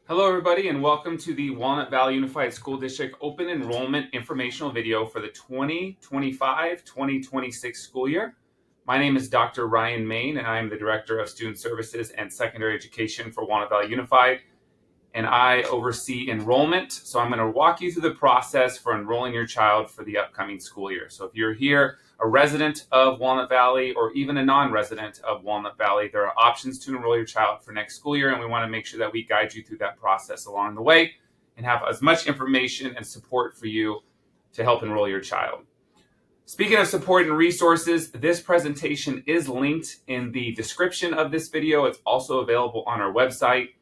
Hello everybody and welcome to the Walnut Valley Unified School District Open Enrollment Informational Video for the 2025-2026 school year. My name is Dr. Ryan Main and I am the Director of Student Services and Secondary Education for Walnut Valley Unified, and I oversee enrollment. So I'm going to walk you through the process for enrolling your child for the upcoming school year. So if you're here, a resident of Walnut Valley or even a non-resident of Walnut Valley, there are options to enroll your child for next school year, and we want to make sure that we guide you through that process along the way and have as much information and support for you to help enroll your child. Speaking of support and resources, this presentation is linked in the description of this video. It's also available on our website.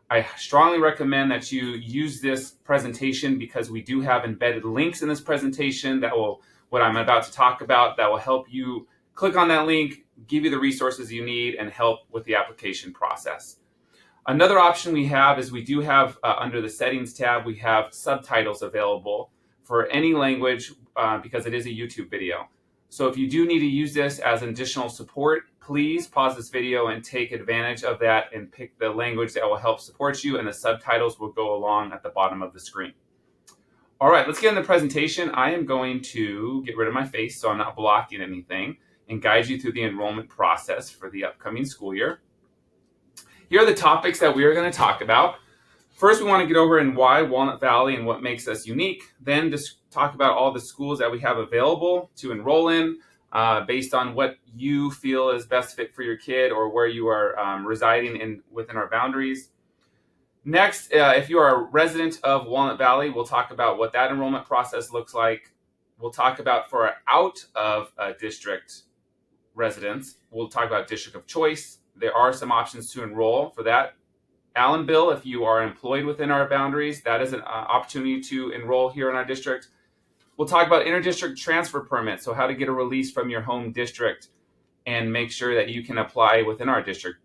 I strongly recommend that you use this presentation because we do have embedded links in this presentation that will, what I'm about to talk about, that will help you click on that link, give you the resources you need, and help with the application process. Another option we have is we do have, under the settings tab, we have subtitles available for any language because it is a YouTube video. So if you do need to use this as additional support, please pause this video and take advantage of that and pick the language that will help support you, and the subtitles will go along at the bottom of the screen. All right, let's get in the presentation. I am going to get rid of my face so I'm not blocking anything and guide you through the enrollment process for the upcoming school year. Here are the topics that we are going to talk about. First, we want to get over in why Walnut Valley and what makes us unique. Then just talk about all the schools that we have available to enroll in based on what you feel is best fit for your kid or where you are residing within our boundaries. Next, if you are a resident of Walnut Valley, we'll talk about what that enrollment process looks like. We'll talk about for our out of district residents, we'll talk about district of choice. There are some options to enroll for that. Allen Bill, if you are employed within our boundaries, that is an opportunity to enroll here in our district. We'll talk about interdistrict transfer permits, so how to get a release from your home district and make sure that you can apply within our district.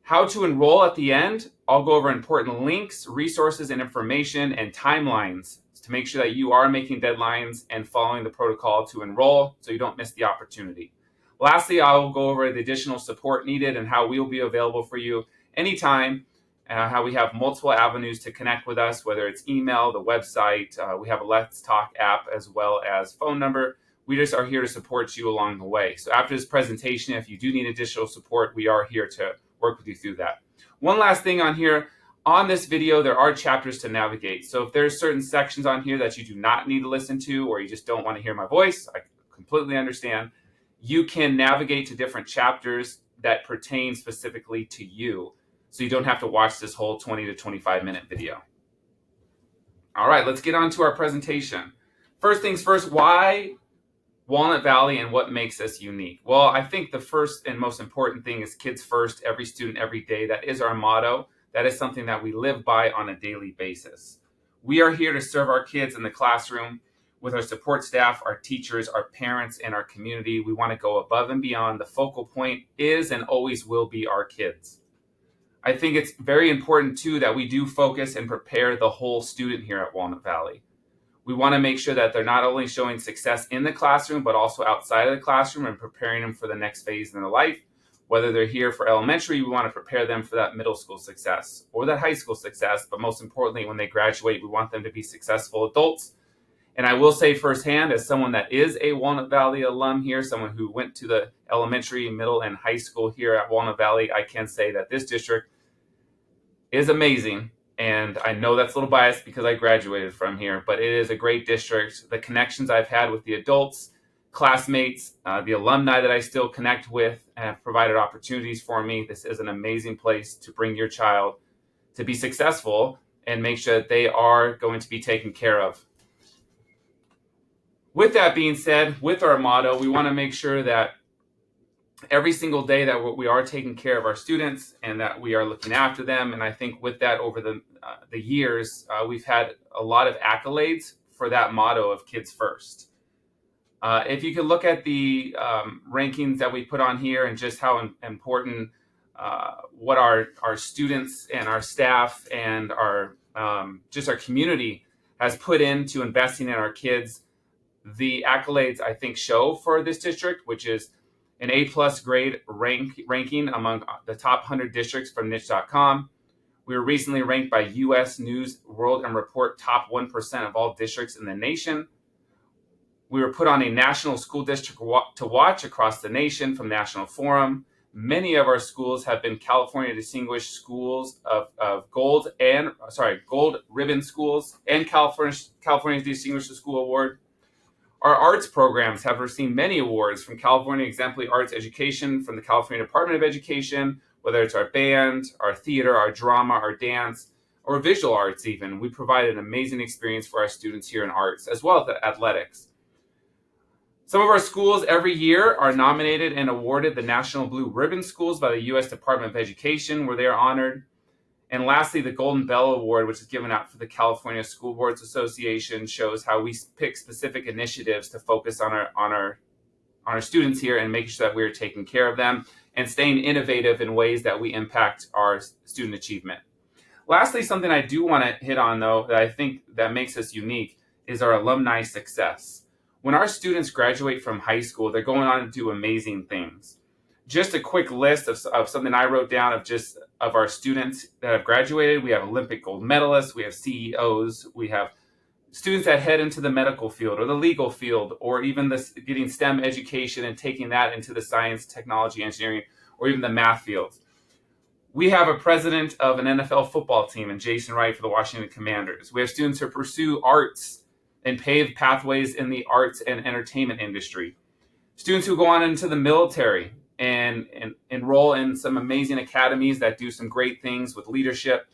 How to enroll at the end, I'll go over important links, resources, and information, and timelines to make sure that you are making deadlines and following the protocol to enroll so you don't miss the opportunity. Lastly, I will go over the additional support needed and how we will be available for you anytime, how we have multiple avenues to connect with us, whether it's email, the website, we have a Let's Talk app, as well as phone number. We just are here to support you along the way. So after this presentation, if you do need additional support, we are here to work with you through that. One last thing on here, on this video, there are chapters to navigate. So if there's certain sections on here that you do not need to listen to, or you just don't want to hear my voice, I completely understand. You can navigate to different chapters that pertain specifically to you, so you don't have to watch this whole 20 to 25 minute video. All right, let's get on to our presentation. First things first, why Walnut Valley and what makes us unique? Well, I think the first and most important thing is kids first, every student, every day. That is our motto. That is something that we live by on a daily basis. We are here to serve our kids in the classroom with our support staff, our teachers, our parents, and our community. We want to go above and beyond. The focal point is and always will be our kids. I think it's very important, too, that we do focus and prepare the whole student here at Walnut Valley. We want to make sure that they're not only showing success in the classroom, but also outside of the classroom and preparing them for the next phase in their life. Whether they're here for elementary, we want to prepare them for that middle school success or that high school success. But most importantly, when they graduate, we want them to be successful adults. And I will say firsthand, as someone that is a Walnut Valley alum here, someone who went to the elementary, middle, and high school here at Walnut Valley, I can say that this district is amazing. And I know that's a little biased because I graduated from here, but it is a great district. The connections I've had with the adults, classmates, the alumni that I still connect with have provided opportunities for me. This is an amazing place to bring your child to be successful and make sure that they are going to be taken care of. With that being said, with our motto, we want to make sure that every single day that we are taking care of our students and that we are looking after them. And I think with that, over the years, we've had a lot of accolades for that motto of kids first. If you could look at the rankings that we put on here and just how important what our students and our staff and our just our community has put into investing in our kids, the accolades I think show for this district, which is an A+ grade ranking among the top 100 districts from niche.com. We were recently ranked by U.S. News World and Report top 1% of all districts in the nation. We were put on a national school district to watch across the nation from National Forum. Many of our schools have been California Distinguished Schools of gold ribbon schools and California's Distinguished School Award. Our arts programs have received many awards from California Exemplary Arts Education, from the California Department of Education, whether it's our band, our theater, our drama, our dance, or visual arts even. We provide an amazing experience for our students here in arts, as well as athletics. Some of our schools every year are nominated and awarded the National Blue Ribbon Schools by the U.S. Department of Education, where they are honored. And lastly, the Golden Bell Award, which is given out for the California School Boards Association, shows how we pick specific initiatives to focus on our students here and making sure that we're taking care of them and staying innovative in ways that we impact our student achievement. Lastly, something I do want to hit on, though, that I think that makes us unique is our alumni success. When our students graduate from high school, they're going on to do amazing things. Just a quick list of something I wrote down of our students that have graduated. We have Olympic gold medalists, we have CEOs, we have students that head into the medical field or the legal field, or even getting STEM education and taking that into the science, technology, engineering, or even the math fields. We have a president of an NFL football team in Jason Wright for the Washington Commanders. We have students who pursue arts and pave pathways in the arts and entertainment industry. Students who go on into the military and enroll in some amazing academies that do some great things with leadership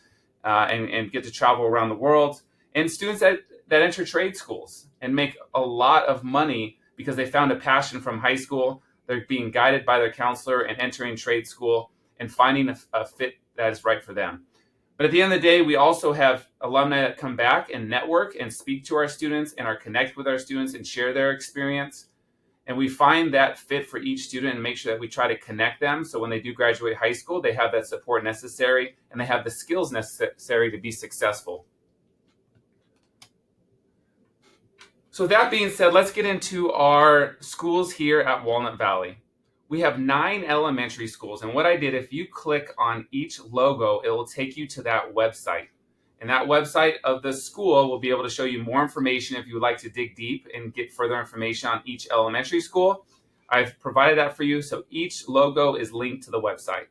and get to travel around the world. And students that enter trade schools and make a lot of money because they found a passion from high school. They're being guided by their counselor and entering trade school and finding a fit that is right for them. But at the end of the day, we also have alumni that come back and network and speak to our students and are connected with our students and share their experience. And we find that fit for each student and make sure that we try to connect them so when they do graduate high school, they have that support necessary and they have the skills necessary to be successful. So that being said, let's get into our schools here at Walnut Valley. We have 9 elementary schools, and what I did, if you click on each logo, it will take you to that website. And that website of the school will be able to show you more information if you would like to dig deep and get further information on each elementary school. I've provided that for you, so each logo is linked to the website.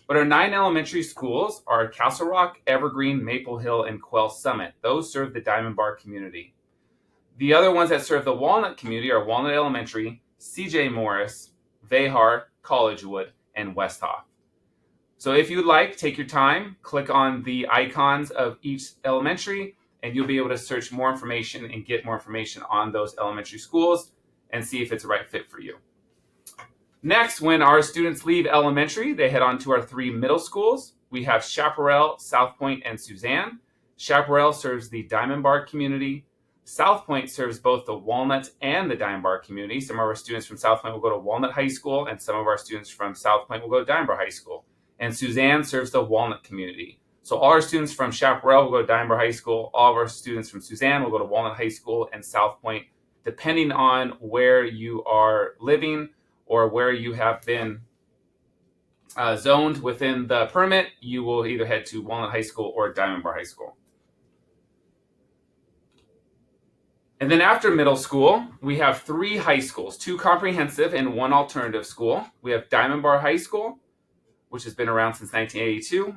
But our 9 elementary schools are Castle Rock, Evergreen, Maple Hill, and Quail Summit. Those serve the Diamond Bar community. The other ones that serve the Walnut community are Walnut Elementary, C.J. Morris, Vehar, Collegewood, and Westhoff. So if you'd like, take your time, click on the icons of each elementary, and you'll be able to search more information and get more information on those elementary schools and see if it's the right fit for you. Next, when our students leave elementary, they head on to our 3 middle schools. We have Chaparral, South Point, and Suzanne. Chaparral serves the Diamond Bar community. South Point serves both the Walnut and the Diamond Bar community. Some of our students from South Point will go to Walnut High School, and some of our students from South Point will go to Diamond Bar High School. And Suzanne serves the Walnut community. So all our students from Chaparral will go to Diamond Bar High School. All of our students from Suzanne will go to Walnut High School and South Point, depending on where you are living or where you have been zoned within the permit. You will either head to Walnut High School or Diamond Bar High School. And then after middle school, we have 3 high schools, 2 comprehensive and 1 alternative school. We have Diamond Bar High School, which has been around since 1982,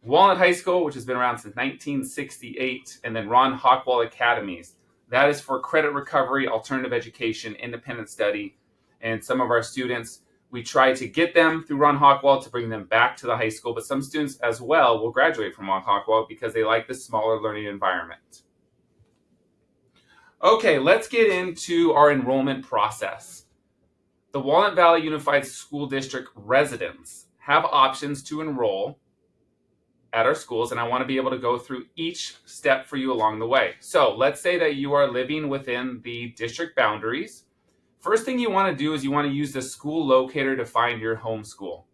Walnut High School, which has been around since 1968, and then Ron Hockwall Academies. That is for credit recovery, alternative education, independent study. And some of our students, we try to get them through Ron Hockwall to bring them back to the high school, but some students as well will graduate from Ron Hockwall because they like the smaller learning environment. Okay, let's get into our enrollment process. The Walnut Valley Unified School District residents have options to enroll at our schools, and I want to be able to go through each step for you along the way. So let's say that you are living within the district boundaries. First thing you want to do is you want to use the school locator to find your home school.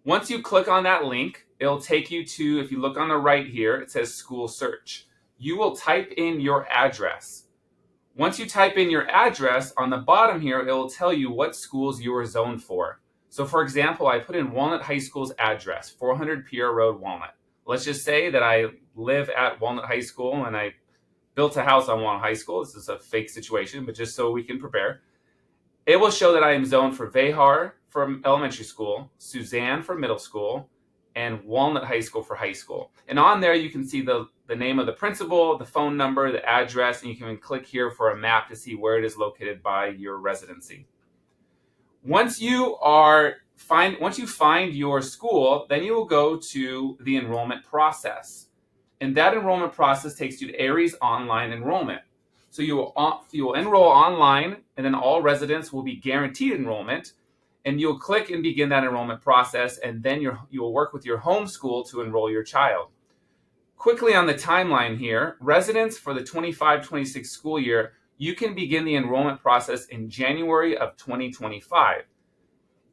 Once you click on that link, it'll take you to, if you look on the right here, it says school search. You will type in your address. Once you type in your address, on the bottom here, it will tell you what schools you are zoned for. So for example, I put in Walnut High School's address, 400 Pierre Road, Walnut. Let's just say that I live at Walnut High School and I built a house on Walnut High School. This is a fake situation, but just so we can prepare. It will show that I am zoned for Vehar for elementary school, Suzanne for middle school, and Walnut High School for high school. And on there, you can see the name of the principal, the phone number, the address, and you can click here for a map to see where it is located by your residency. Once you find your school, then you will go to the enrollment process. And that enrollment process takes you to Aries online enrollment. So you will enroll online, and then all residents will be guaranteed enrollment. And you'll click and begin that enrollment process, and then you will work with your home school to enroll your child. Quickly on the timeline here, residents for the 25-26 school year, you can begin the enrollment process in January of 2025.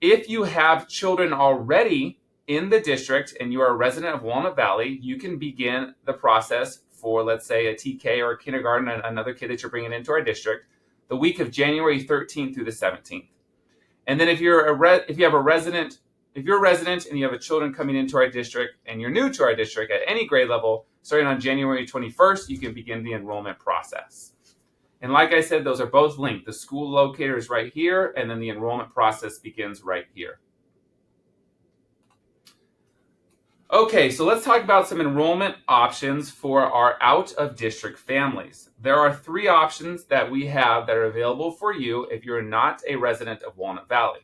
If you have children already in the district and you are a resident of Walnut Valley, you can begin the process for, let's say, a TK or a kindergarten, another kid that you're bringing into our district, the week of January 13th through the 17th. And then if you're a resident and you have a children coming into our district and you're new to our district at any grade level, starting on January 21st, you can begin the enrollment process. And like I said, those are both linked. The school locator is right here, and then the enrollment process begins right here. Okay, so let's talk about some enrollment options for our out-of-district families. There are 3 options that we have that are available for you if you're not a resident of Walnut Valley.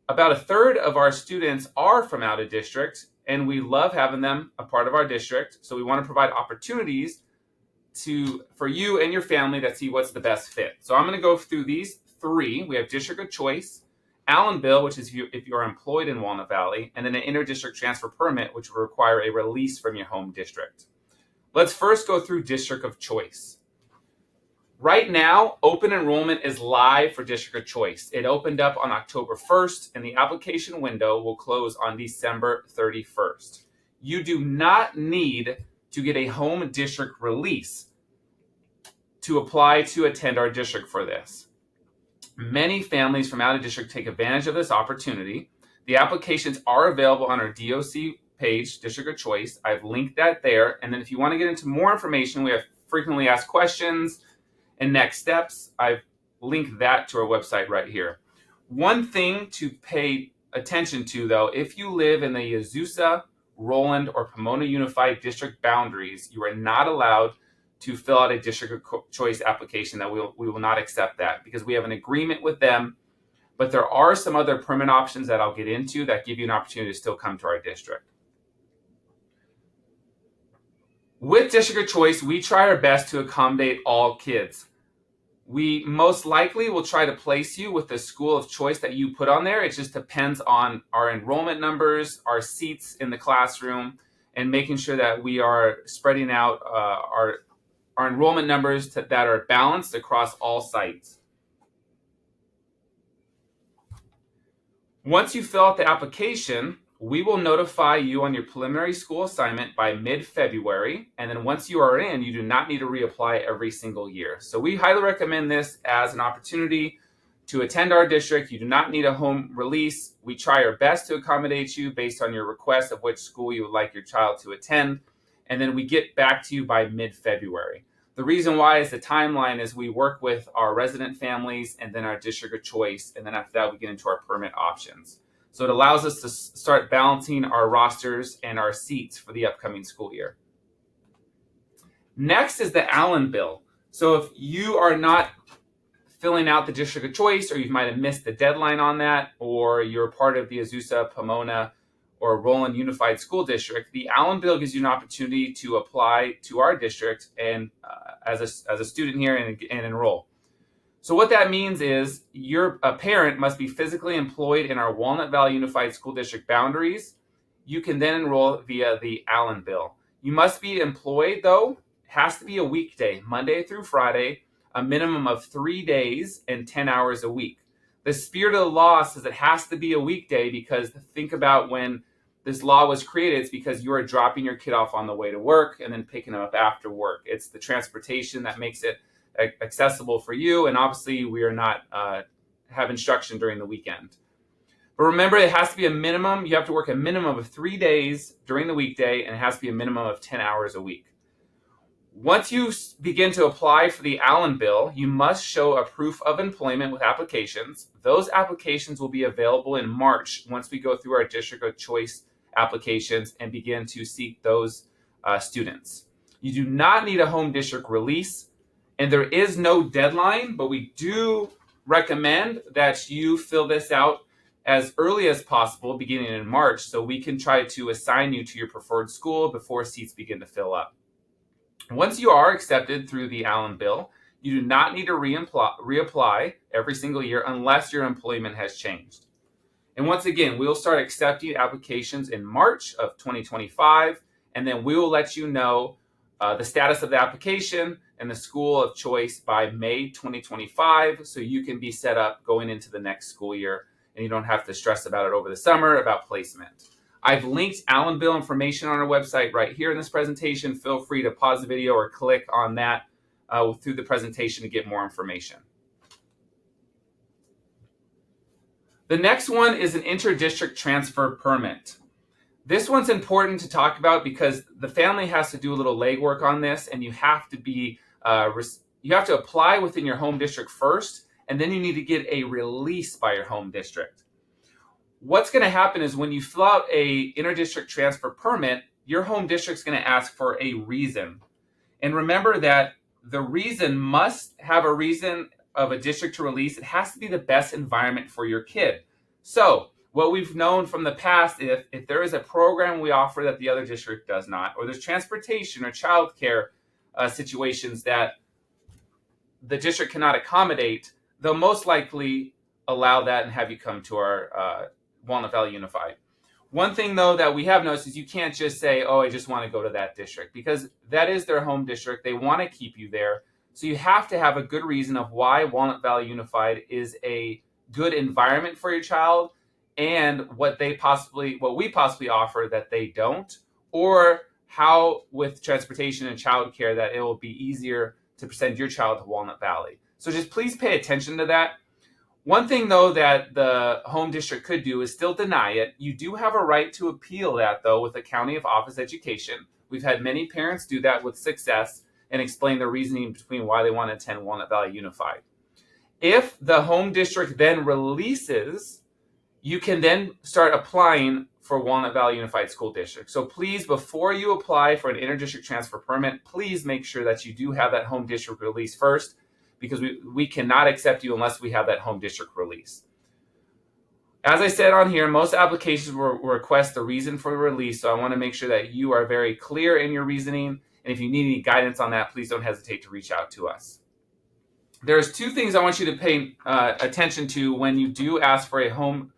About a third of our students are from out of district, and we love having them a part of our district. So we want to provide opportunities for you and your family that see what's the best fit. So I'm going to go through these 3. We have district of choice, Allen Bill, which is if you are employed in Walnut Valley, and then an inter-district transfer permit, which will require a release from your home district. Let's first go through district of choice. Right now, open enrollment is live for District of Choice. It opened up on October 1st, and the application window will close on December 31st. You do not need to get a home district release to apply to attend our district for this. Many families from out of district take advantage of this opportunity. The applications are available on our DOC page, District of Choice. I've linked that there. And then if you want to get into more information, we have frequently asked questions and next steps. I've linked that to our website right here. One thing to pay attention to, though, if you live in the Azusa, Roland, or Pomona Unified District boundaries, you are not allowed to fill out a district of choice application. That we will not accept that because we have an agreement with them. But there are some other permit options that I'll get into that give you an opportunity to still come to our district. With District of Choice, we try our best to accommodate all kids. We most likely will try to place you with the school of choice that you put on there. It just depends on our enrollment numbers, our seats in the classroom, and making sure that we are spreading out our enrollment numbers that are balanced across all sites. Once you fill out the application, we will notify you on your preliminary school assignment by mid-February. And then once you are in, you do not need to reapply every single year. So we highly recommend this as an opportunity to attend our district. You do not need a home release. We try our best to accommodate you based on your request of which school you would like your child to attend. And then we get back to you by mid-February. The reason why is the timeline is we work with our resident families and then our district of choice. And then after that, we get into our permit options. So it allows us to start balancing our rosters and our seats for the upcoming school year. Next is the Allen Bill. So if you are not filling out the district of choice, or you might have missed the deadline on that, or you're part of the Azusa, Pomona, or Roland Unified School District, the Allen Bill gives you an opportunity to apply to our district and as a student here and enroll. So what that means is a parent must be physically employed in our Walnut Valley Unified School District boundaries. You can then enroll via the Allen Bill. You must be employed, though. It has to be a weekday, Monday through Friday, a minimum of 3 days and 10 hours a week. The spirit of the law says it has to be a weekday because think about when this law was created, it's because you are dropping your kid off on the way to work and then picking them up after work. It's the transportation that makes it accessible for you, and obviously we are not have instruction during the weekend. But remember, it has to be a minimum. You have to work a minimum of 3 days during the weekday, and it has to be a minimum of 10 hours a week. Once you begin to apply for the Allen bill, you must show a proof of employment with applications. Those applications will be available in March once we go through our district of choice applications and begin to seek those students. You do not need a home district release, and there is no deadline, but we do recommend that you fill this out as early as possible, beginning in March, so we can try to assign you to your preferred school before seats begin to fill up. Once you are accepted through the Allen bill, you do not need to reapply every single year unless your employment has changed. And once again, we'll start accepting applications in March of 2025, and then we will let you know the status of the application and the school of choice by May 2025, so you can be set up going into the next school year, and you don't have to stress about it over the summer about placement. I've linked Allen bill information on our website right here in this presentation. Feel free to pause the video or click on that through the presentation to get more information. The next one is an interdistrict transfer permit. This one's important to talk about because the family has to do a little legwork on this, and you have to apply within your home district first, and then you need to get a release by your home district. What's going to happen is when you fill out a interdistrict transfer permit, your home district's going to ask for a reason. And remember that the reason must have a reason of a district to release. It has to be the best environment for your kid. So what we've known from the past, if there is a program we offer that the other district does not, or there's transportation or childcare situations that the district cannot accommodate, they'll most likely allow that and have you come to our Walnut Valley Unified. One thing, though, that we have noticed is you can't just say, oh, I just want to go to that district, because that is their home district. They want to keep you there. So you have to have a good reason of why Walnut Valley Unified is a good environment for your child and what we possibly offer that they don't, or how with transportation and childcare that it will be easier to send your child to Walnut Valley. So just please pay attention to that. One thing, though, that the home district could do is still deny it. You do have a right to appeal that, though, with the County of Office Education. We've had many parents do that with success and explain their reasoning between why they want to attend Walnut Valley Unified. If the home district then releases, you can then start applying for Walnut Valley Unified School District. So please, before you apply for an interdistrict transfer permit, please make sure that you do have that home district release first, because we cannot accept you unless we have that home district release. As I said on here, most applications will request the reason for the release, so I want to make sure that you are very clear in your reasoning, and if you need any guidance on that, please don't hesitate to reach out to us. There's two things I want you to pay attention to when you do ask for a home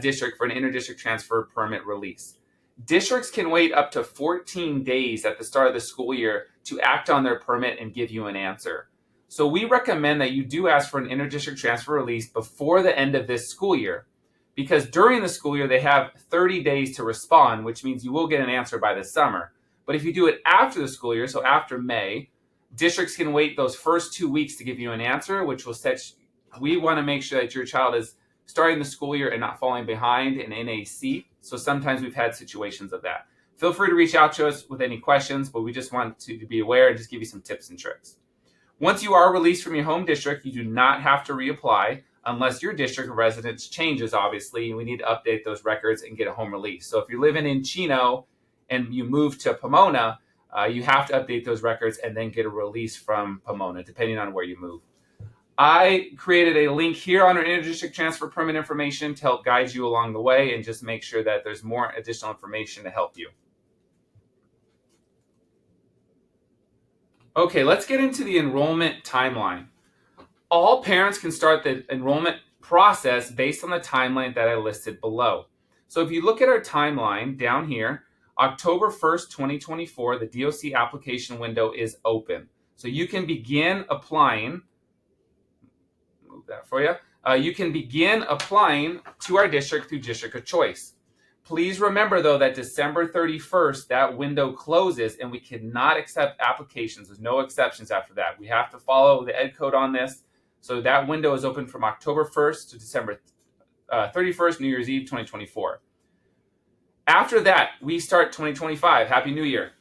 district for an interdistrict transfer permit release. Districts can wait up to 14 days at the start of the school year to act on their permit and give you an answer. So we recommend that you do ask for an interdistrict transfer release before the end of this school year, because during the school year, they have 30 days to respond, which means you will get an answer by the summer. But if you do it after the school year, so after May, districts can wait those first 2 weeks to give you an answer, which will we want to make sure that your child is starting the school year and not falling behind in NAC. So sometimes we've had situations of that. Feel free to reach out to us with any questions, but we just want to be aware and just give you some tips and tricks. Once you are released from your home district, you do not have to reapply unless your district of residence changes, obviously. We need to update those records and get a home release. So if you're living in Chino and you move to Pomona, you have to update those records and then get a release from Pomona, depending on where you move. I created a link here on our interdistrict transfer permit information to help guide you along the way and just make sure that there's more additional information to help you. Okay, let's get into the enrollment timeline. All parents can start the enrollment process based on the timeline that I listed below. So if you look at our timeline down here, October 1st, 2024, the DOC application window is open. So you can begin applying, move that for you. You can begin applying to our district through District of Choice. Please remember, though, that December 31st, that window closes and we cannot accept applications. There's no exceptions after that. We have to follow the ed code on this. So that window is open from October 1st to December 31st, New Year's Eve, 2024. After that, we start 2025. Happy New Year.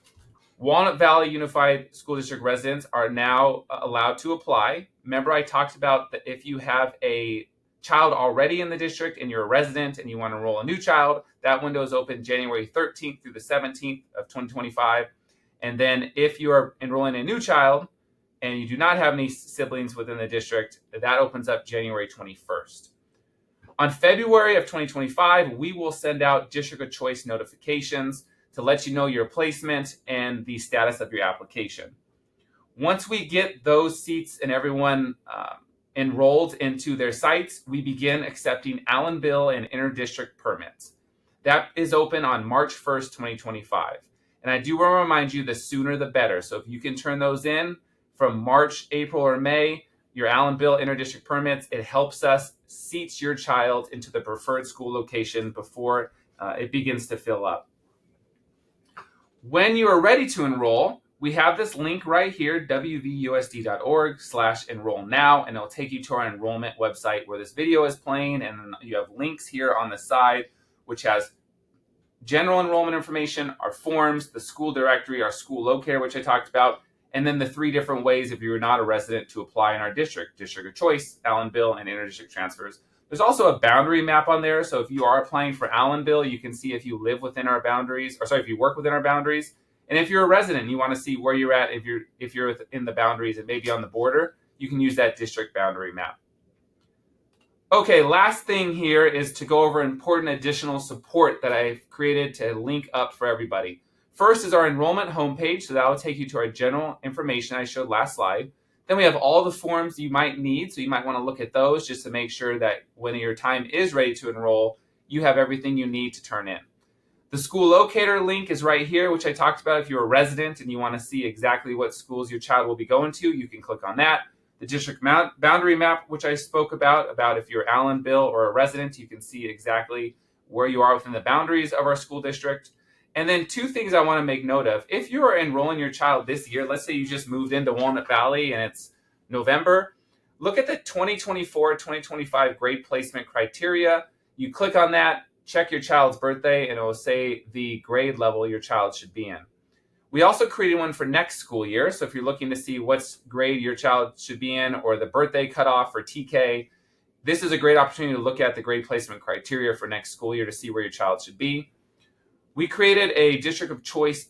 Walnut Valley Unified School District residents are now allowed to apply. Remember, I talked about that if you have a child already in the district and you're a resident and you want to enroll a new child, that window is open January 13th through the 17th of 2025. And then if you are enrolling a new child and you do not have any siblings within the district, that opens up January 21st. On February of 2025, we will send out district of choice notifications to let you know your placement and the status of your application. Once we get those seats and everyone enrolled into their sites, we begin accepting Allen Bill and inter-district permits. That is open on March 1st, 2025. And I do want to remind you, the sooner the better. So if you can turn those in from March, April, or May, your Allen Bill inter-district permits, it helps us seat your child into the preferred school location before it begins to fill up. When you are ready to enroll, we have this link right here, wvusd.org/enroll now, and it'll take you to our enrollment website where this video is playing, and you have links here on the side, which has general enrollment information, our forms, the school directory, our school locator, which I talked about, and then the 3 different ways if you're not a resident to apply in our district: district of choice, Allen Bill, and inter-district transfers. There's also a boundary map on there, so if you are applying for Allen Bill, you can see if you live within our boundaries, if you work within our boundaries. And if you're a resident and you want to see where you're at, if you're within the boundaries and maybe on the border, you can use that district boundary map. Okay, last thing here is to go over important additional support that I've created to link up for everybody. First is our enrollment homepage, so that will take you to our general information I showed last slide. Then we have all the forms you might need, so you might want to look at those just to make sure that when your time is ready to enroll, you have everything you need to turn in. The school locator link is right here, which I talked about. If you're a resident and you want to see exactly what schools your child will be going to, you can click on that. The district boundary map, which I spoke about if you're Allen Bill or a resident, you can see exactly where you are within the boundaries of our school district. And then 2 things I want to make note of. If you are enrolling your child this year, let's say you just moved into Walnut Valley and it's November, look at the 2024-2025 grade placement criteria. You click on that, check your child's birthday, and it will say the grade level your child should be in. We also created one for next school year. So if you're looking to see what grade your child should be in or the birthday cutoff for TK, this is a great opportunity to look at the grade placement criteria for next school year to see where your child should be. We created a district of choice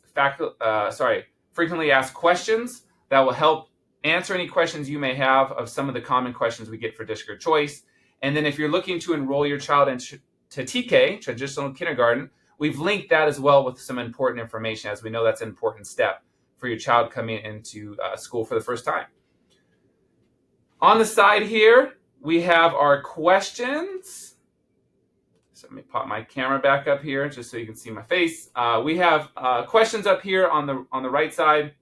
frequently asked questions that will help answer any questions you may have of some of the common questions we get for district of choice. And then if you're looking to enroll your child into TK, traditional kindergarten, we've linked that as well with some important information, as we know that's an important step for your child coming into school for the first time. On the side here, we have our questions. So let me pop my camera back up here just so you can see my face. We have questions up here on the right side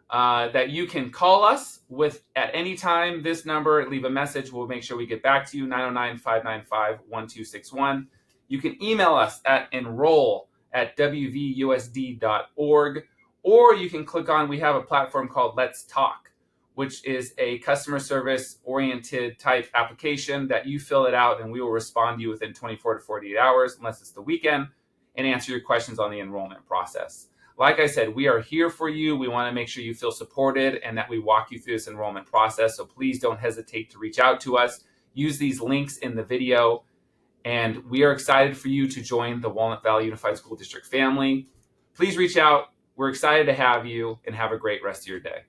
that you can call us with at any time. This number, leave a message. We'll make sure we get back to you, 909-595-1261. You can email us at enroll@wvusd.org, or you can click on, we have a platform called Let's Talk, which is a customer service oriented type application that you fill it out and we will respond to you within 24 to 48 hours, unless it's the weekend, and answer your questions on the enrollment process. Like I said, we are here for you. We want to make sure you feel supported and that we walk you through this enrollment process. So please don't hesitate to reach out to us. Use these links in the video. And we are excited for you to join the Walnut Valley Unified School District family. Please reach out. We're excited to have you, and have a great rest of your day.